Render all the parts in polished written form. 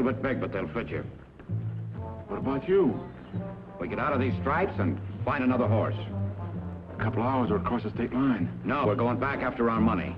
little bit big, but they'll fit you. What about you? We get out of these stripes and find another horse. A couple hours or across the state line. No, we're going back after our money.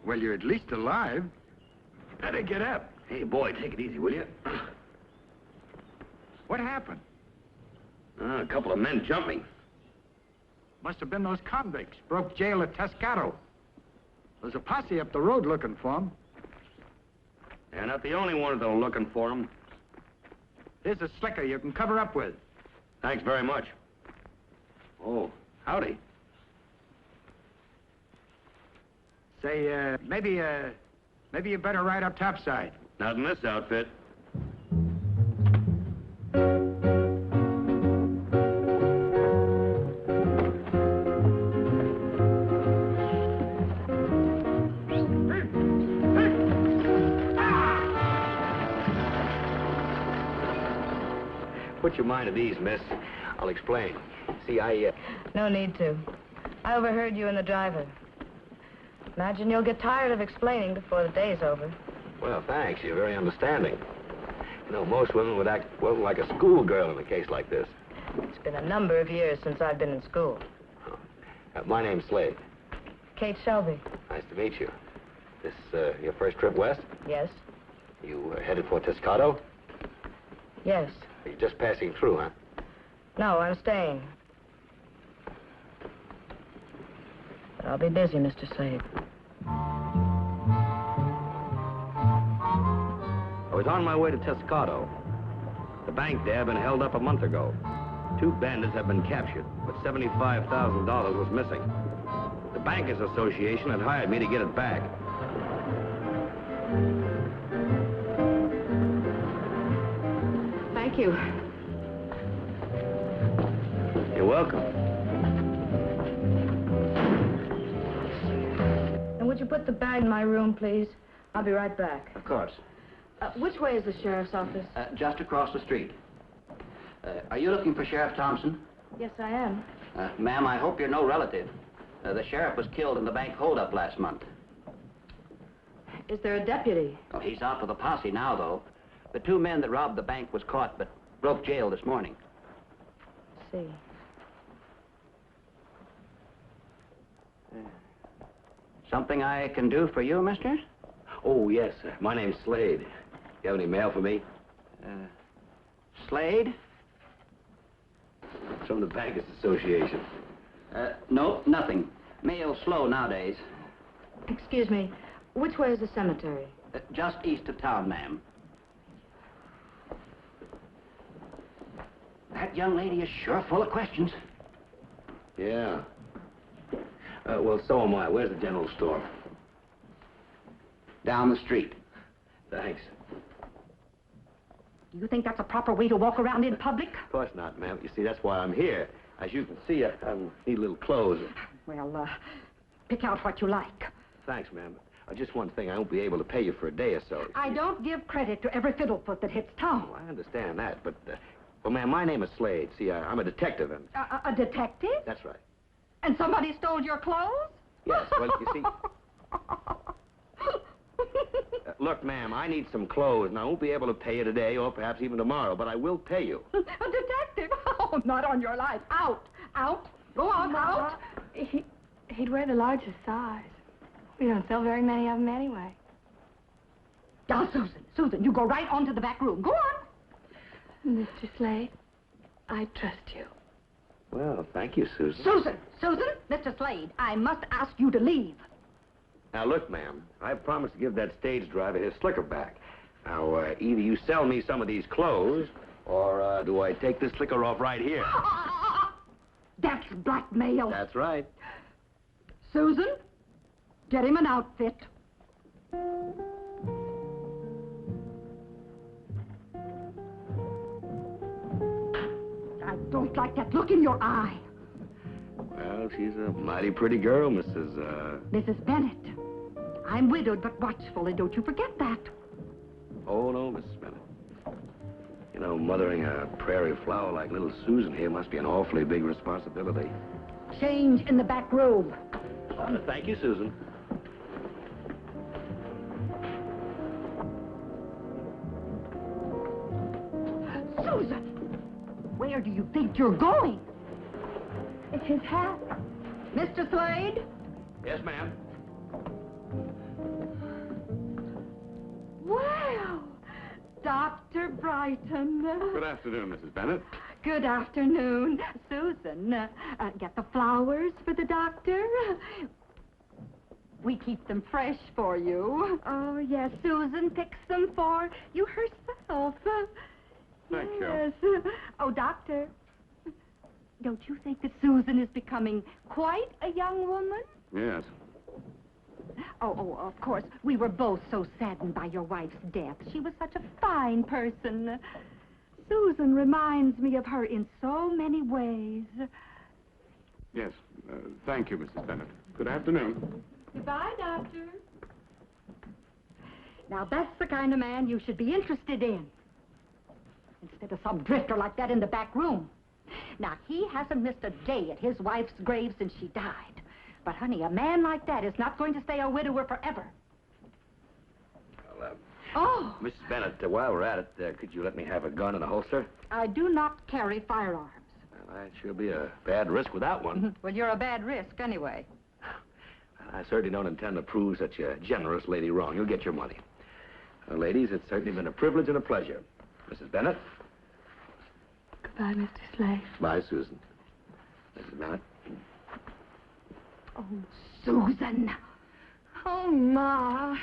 Well, you're at least alive. Better get up. Hey, boy, take it easy, will you? What happened? A couple of men jumped me. Must have been those convicts. Broke jail at Tescado. There's a posse up the road looking for them. They're not the only ones that are looking for them. Here's a slicker you can cover up with. Thanks very much. Oh, howdy. Say, maybe you better ride up topside. Not in this outfit. Put your mind at ease, miss. I'll explain. See, No need to. I overheard you and the driver. Imagine you'll get tired of explaining before the day's over. Well, thanks. You're very understanding. You know, most women would act, well, like a schoolgirl in a case like this. It's been a number of years since I've been in school. Oh. My name's Slade. Kate Shelby. Nice to meet you. This, your first trip west? Yes. You headed for Tescado? Yes. You're just passing through, huh? No, I'm staying. But I'll be busy, Mr. Slade. I was on my way to Tescado. The bank there had been held up a month ago. 2 bandits have been captured, but $75,000 was missing. The Bankers Association had hired me to get it back. Thank you. You're welcome. And would you put the bag in my room, please? I'll be right back. Of course. Which way is the sheriff's office? Just across the street. Are you looking for Sheriff Thompson? Yes, I am. Ma'am, I hope you're no relative. The sheriff was killed in the bank holdup last month. Is there a deputy? Oh, he's out with a posse now, though. The 2 men that robbed the bank was caught, but broke jail this morning. See. Something I can do for you, mister? Oh, yes. My name's Slade. You have any mail for me? Slade? It's from the Bankers Association. No, nothing. Mail's slow nowadays. Excuse me. Which way is the cemetery? Just east of town, ma'am. That young lady is sure full of questions. Yeah. Well, so am I. Where's the general store? Down the street. Thanks. Do you think that's a proper way to walk around in public? Of course not, ma'am. You see, that's why I'm here. As you can see, I need a little clothes. Well, pick out what you like. Thanks, ma'am. Just one thing, I won't be able to pay you for a day or so. I don't give credit to every fiddlefoot that hits town. Oh, I understand that, but, well, ma'am, my name is Slade. See, I'm a detective, and... A detective? That's right. And somebody stole your clothes? Yes, well, you see... Look, ma'am, I need some clothes, and I won't be able to pay you today or perhaps even tomorrow, but I will pay you. A detective? Oh, not on your life. Out. Out. Go on, out. He'd wear the largest size. We don't sell very many of them anyway. Now, Susan, you go right on to the back room. Go on. Mr. Slade, I trust you. Well, thank you, Susan. Susan, Mr. Slade, I must ask you to leave. Now, look, ma'am, I promised to give that stage driver his slicker back. Now, either you sell me some of these clothes, or do I take this slicker off right here? That's blackmail. That's right. Susan, get him an outfit. I don't like that look in your eye. Well, she's a mighty pretty girl, Mrs. Mrs. Bennett. I'm widowed but watchful, and don't you forget that. Oh, no, Mrs. Bennett. You know, mothering a prairie flower like little Susan here must be an awfully big responsibility. Change in the back room. Thank you, Susan. Susan! Where do you think you're going? His hat. Mr. Slade? Yes, ma'am. Well, Dr. Brighton. Good afternoon, Mrs. Bennett. Good afternoon. Susan, get the flowers for the doctor. We keep them fresh for you. Oh, yes, Susan picks them for you herself. Thank you. Yes. Oh, Doctor, don't you think that Susan is becoming quite a young woman? Yes. Oh, of course. We were both so saddened by your wife's death. She was such a fine person. Susan reminds me of her in so many ways. Yes. Thank you, Mrs. Bennett. Good afternoon. Goodbye, Doctor. Now, that's the kind of man you should be interested in. Instead of some drifter like that in the back room. Now, he hasn't missed a day at his wife's grave since she died. But, honey, a man like that is not going to stay a widower forever. Well, Oh! Mrs. Bennett, while we're at it, could you let me have a gun and a holster? I do not carry firearms. Well, I'd sure be a bad risk without one. Well, you're a bad risk anyway. I certainly don't intend to prove such a generous lady wrong. You'll get your money. Ladies, it's certainly been a privilege and a pleasure. Mrs. Bennett? Goodbye, Mr. Slade. Bye, Susan. Mrs. Bennett? Oh, Susan. Oh, Ma.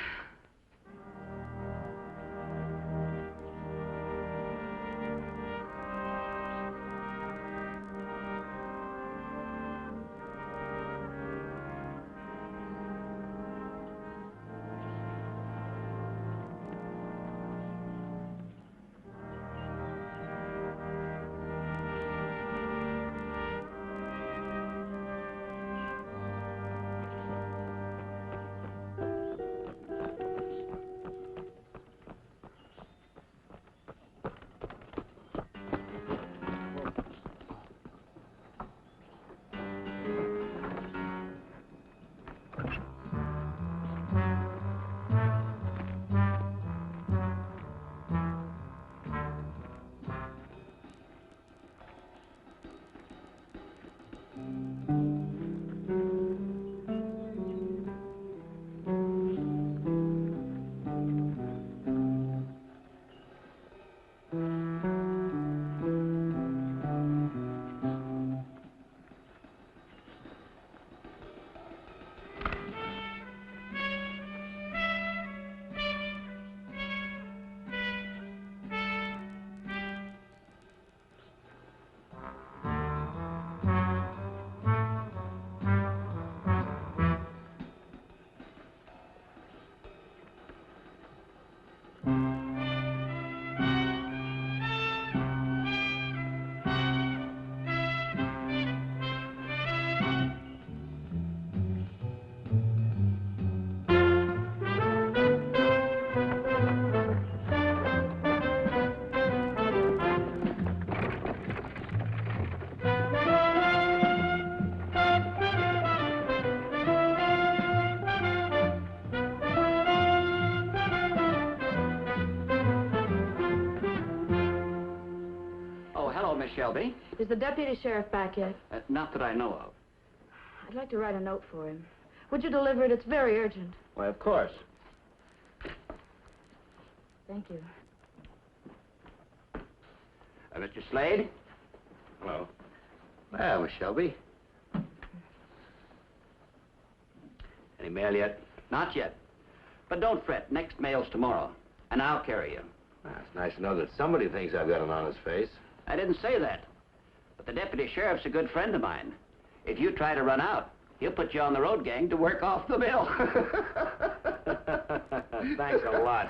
Shelby? Is the deputy sheriff back yet? Not that I know of. I'd like to write a note for him. Would you deliver it? It's very urgent. Why, of course. Thank you. Mr. Slade? Hello. Well, Miss Shelby. Any mail yet? Not yet. But don't fret. Next mail's tomorrow. And I'll carry you. It's nice to know that somebody thinks I've got an honest face. I didn't say that. But the deputy sheriff's a good friend of mine. If you try to run out, he'll put you on the road gang to work off the bill. Thanks a lot.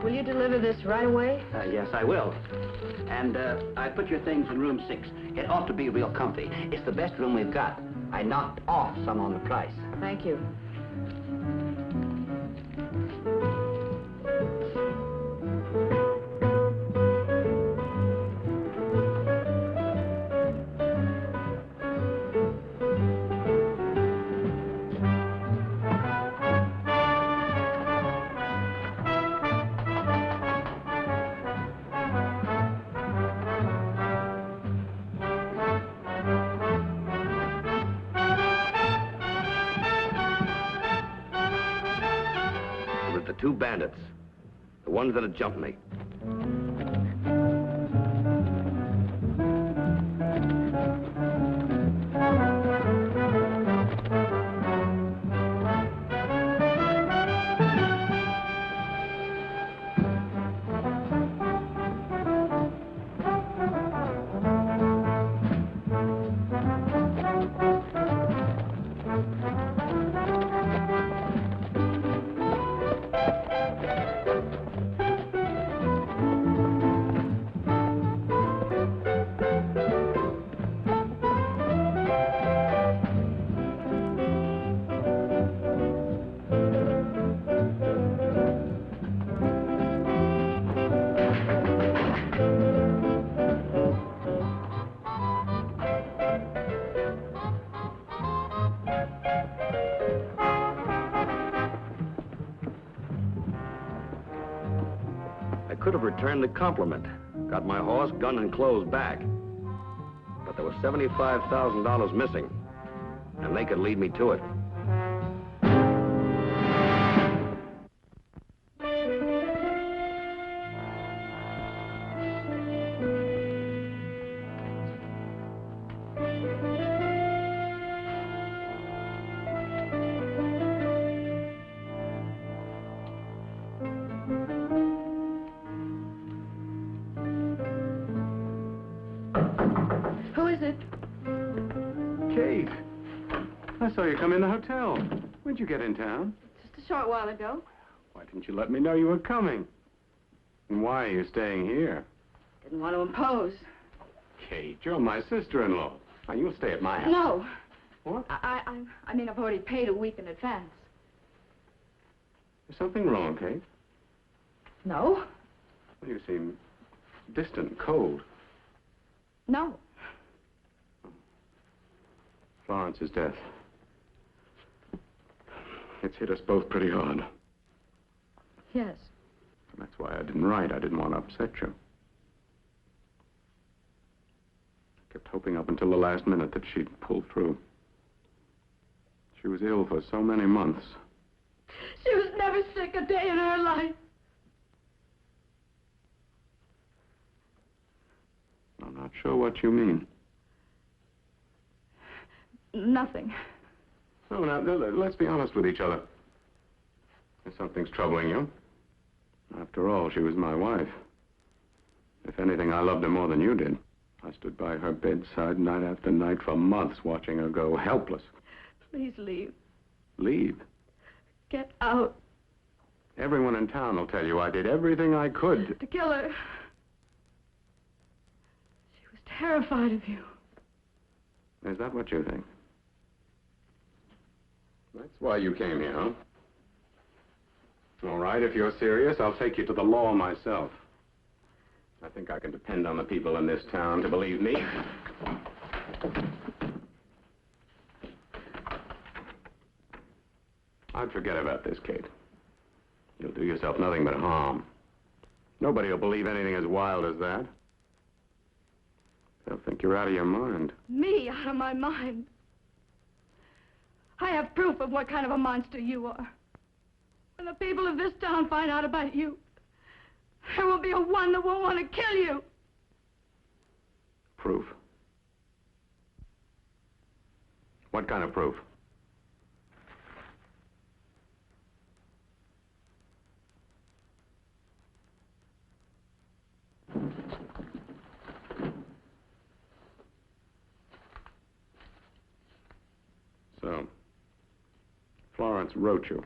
Will you deliver this right away? Yes, I will. And I put your things in room 6. It ought to be real comfy. It's the best room we've got. I knocked off some on the price. Thank you. Two bandits. The ones that had jumped me. Could have returned the compliment. Got my horse, gun, and clothes back. But there was $75,000 missing, and they could lead me to it. I saw you come in the hotel. When'd you get in town? Just a short while ago. Why didn't you let me know you were coming? And why are you staying here? Didn't want to impose. Kate, you're my sister-in-law. Now, you'll stay at my house. No. What? I mean, I've already paid a week in advance. Is something wrong, Kate? No. Well, you seem distant, cold. No. Florence's death. It's hit us both pretty hard. Yes. That's why I didn't write. I didn't want to upset you. I kept hoping up until the last minute that she'd pull through. She was ill for so many months. She was never sick a day in her life. I'm not sure what you mean. Nothing. No, now, let's be honest with each other. If something's troubling you, after all, she was my wife. If anything, I loved her more than you did. I stood by her bedside night after night for months, watching her go helpless. Please leave. Leave? Get out. Everyone in town will tell you I did everything I could. To kill her. She was terrified of you. Is that what you think? That's why you came here, huh? All right, if you're serious, I'll take you to the law myself. I think I can depend on the people in this town to believe me. I'd forget about this, Kate. You'll do yourself nothing but harm. Nobody will believe anything as wild as that. They'll I think you're out of your mind. Me out of my mind? I have proof of what kind of a monster you are. When the people of this town find out about you, there will be a one that won't want to kill you. Proof? What kind of proof? So, Florence wrote you.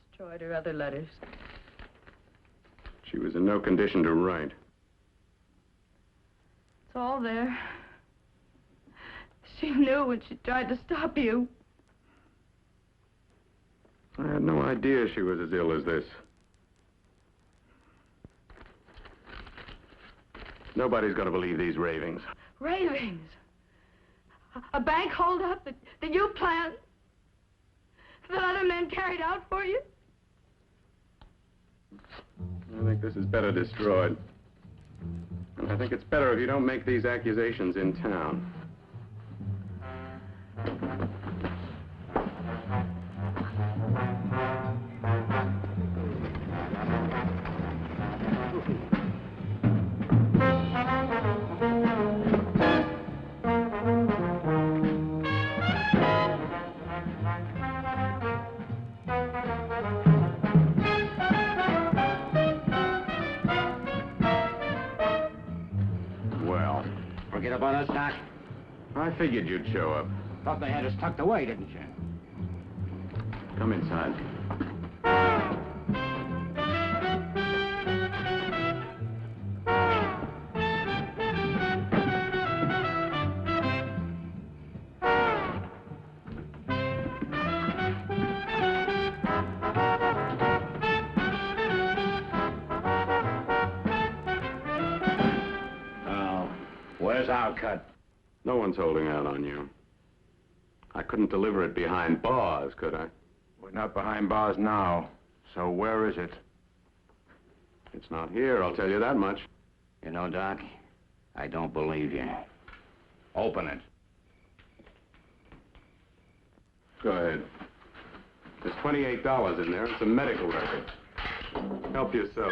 Destroyed her other letters. She was in no condition to write. It's all there. She knew when she tried to stop you. I had no idea she was as ill as this. Nobody's going to believe these ravings. Ravings? A bank holdup that you planned? That other men carried out for you? I think this is better destroyed. And I think it's better if you don't make these accusations in town. Forget about us, Doc? I figured you'd show up. Thought they had us tucked away, didn't you? Come inside. Where's our cut? No one's holding out on you. I couldn't deliver it behind bars, could I? We're not behind bars now. So where is it? It's not here, I'll tell you that much. You know, Doc, I don't believe you. Open it. Go ahead. There's $28 in there and some medical records. Help yourself.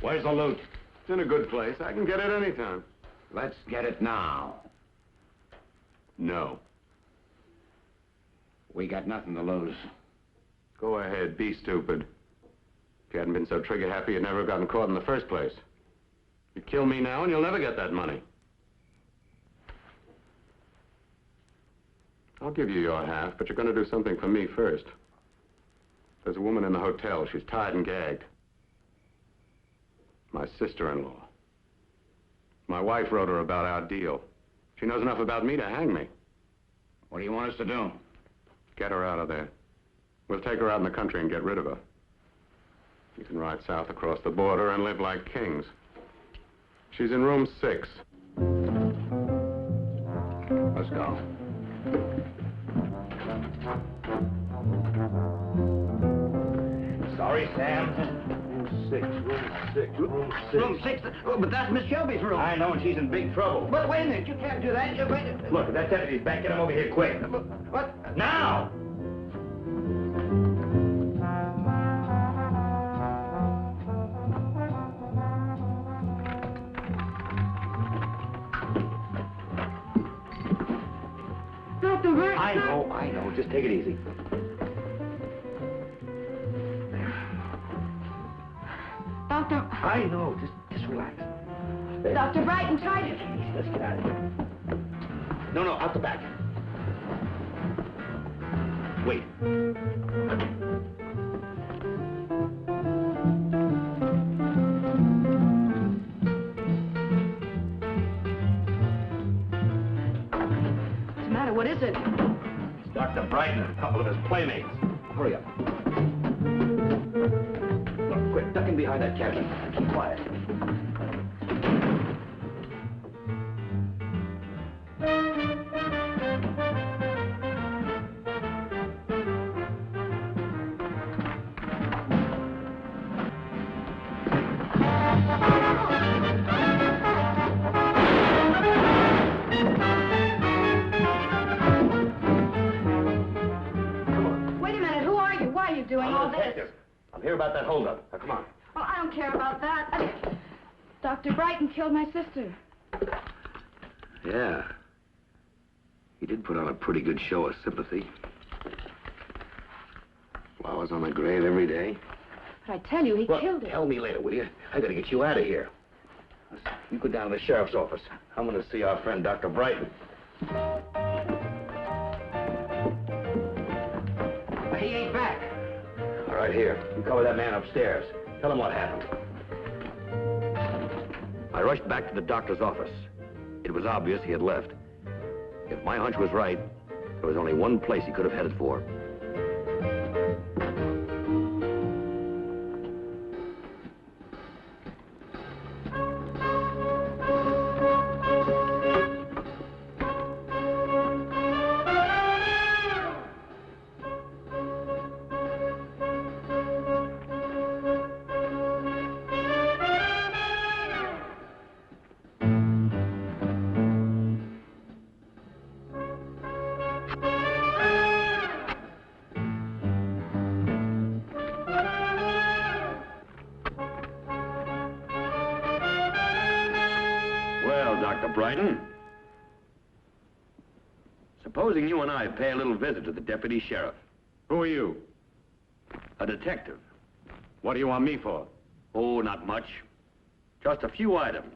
Where's the loot? It's in a good place. I can get it anytime. Let's get it now. No. We got nothing to lose. Go ahead, be stupid. If you hadn't been so trigger-happy, you'd never have gotten caught in the first place. You kill me now and you'll never get that money. I'll give you your half, but you're going to do something for me first. There's a woman in the hotel. She's tied and gagged. My sister-in-law. My wife wrote her about our deal. She knows enough about me to hang me. What do you want us to do? Get her out of there. We'll take her out in the country and get rid of her. You can ride south across the border and live like kings. She's in room 6. Let's go. Sorry, Sam. Room 6? Oh, but that's Miss Shelby's room. I know, and she's in big trouble. But wait a minute, you can't do that. Look, that deputy's back. Get him over here quick. What? Now! I know. Just take it easy. Doctor... I know. Just relax. Dr. Brighton tried it. Easy. Let's get out of here. No, out the back. Wait. What's the matter? What is it? It's Dr. Brighton and a couple of his playmates. Hurry up. Look, quick, duck in behind that cabinet. Keep quiet. you doing all this? Detective. I'm here about that holdup. Now, come on. Well, I don't care about that. Dr. Brighton killed my sister. Yeah. He did put on a pretty good show of sympathy. Flowers on the grave every day. But I tell you, he killed her. Tell me later, will you? I gotta get you out of here. You go down to the sheriff's office. I'm gonna see our friend, Dr. Brighton. He ain't back. All right, here. You cover that man upstairs. Tell him what happened. I rushed back to the doctor's office. It was obvious he had left. If my hunch was right, there was only one place he could have headed for. Brighton. Supposing you and I pay a little visit to the deputy sheriff. Who are you? A detective. What do you want me for? Oh, not much. Just a few items.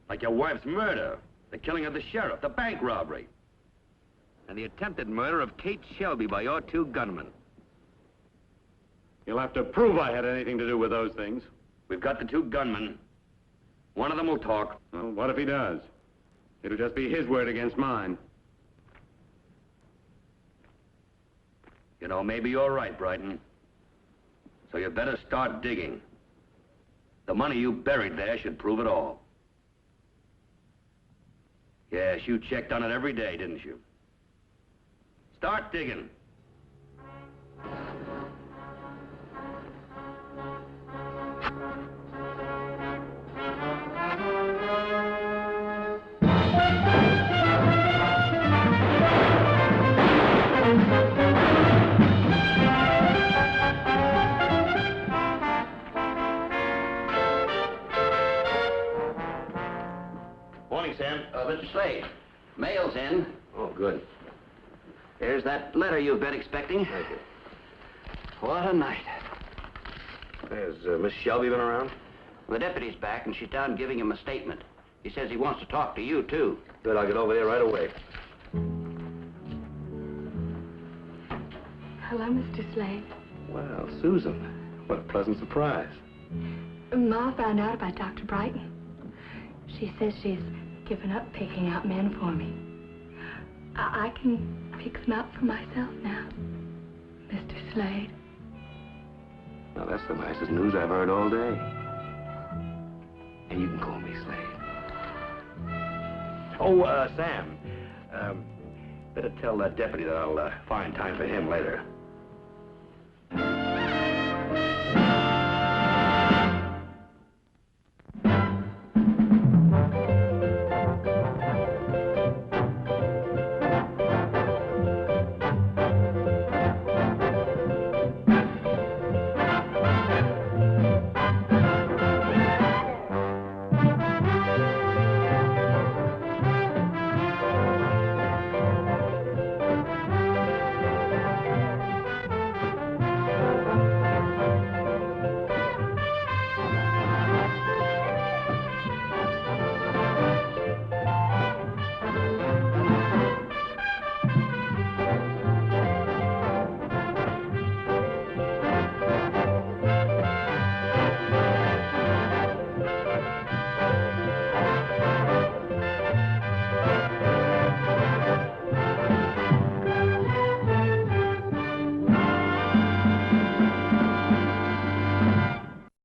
Like your wife's murder, the killing of the sheriff, the bank robbery, and the attempted murder of Kate Shelby by your two gunmen. You'll have to prove I had anything to do with those things. We've got the two gunmen. One of them will talk. Well, what if he does? It'll just be his word against mine. You know, maybe you're right, Brighton. So you better start digging. The money you buried there should prove it all. Yes, you checked on it every day, didn't you? Start digging. Mr. Slade, mail's in. Oh, good. Here's that letter you've been expecting. Thank you. What a night. Has Miss Shelby been around? The deputy's back, and she's down giving him a statement. He says he wants to talk to you, too. Good, I'll get over there right away. Hello, Mr. Slade. Well, Susan, what a pleasant surprise. Ma found out about Dr. Brighton. She says she's given up picking out men for me. I can pick them out for myself now, Mr. Slade. Now, that's the nicest news I've heard all day. And you can call me Slade. Oh, Sam, better tell that deputy that I'll find time for him later.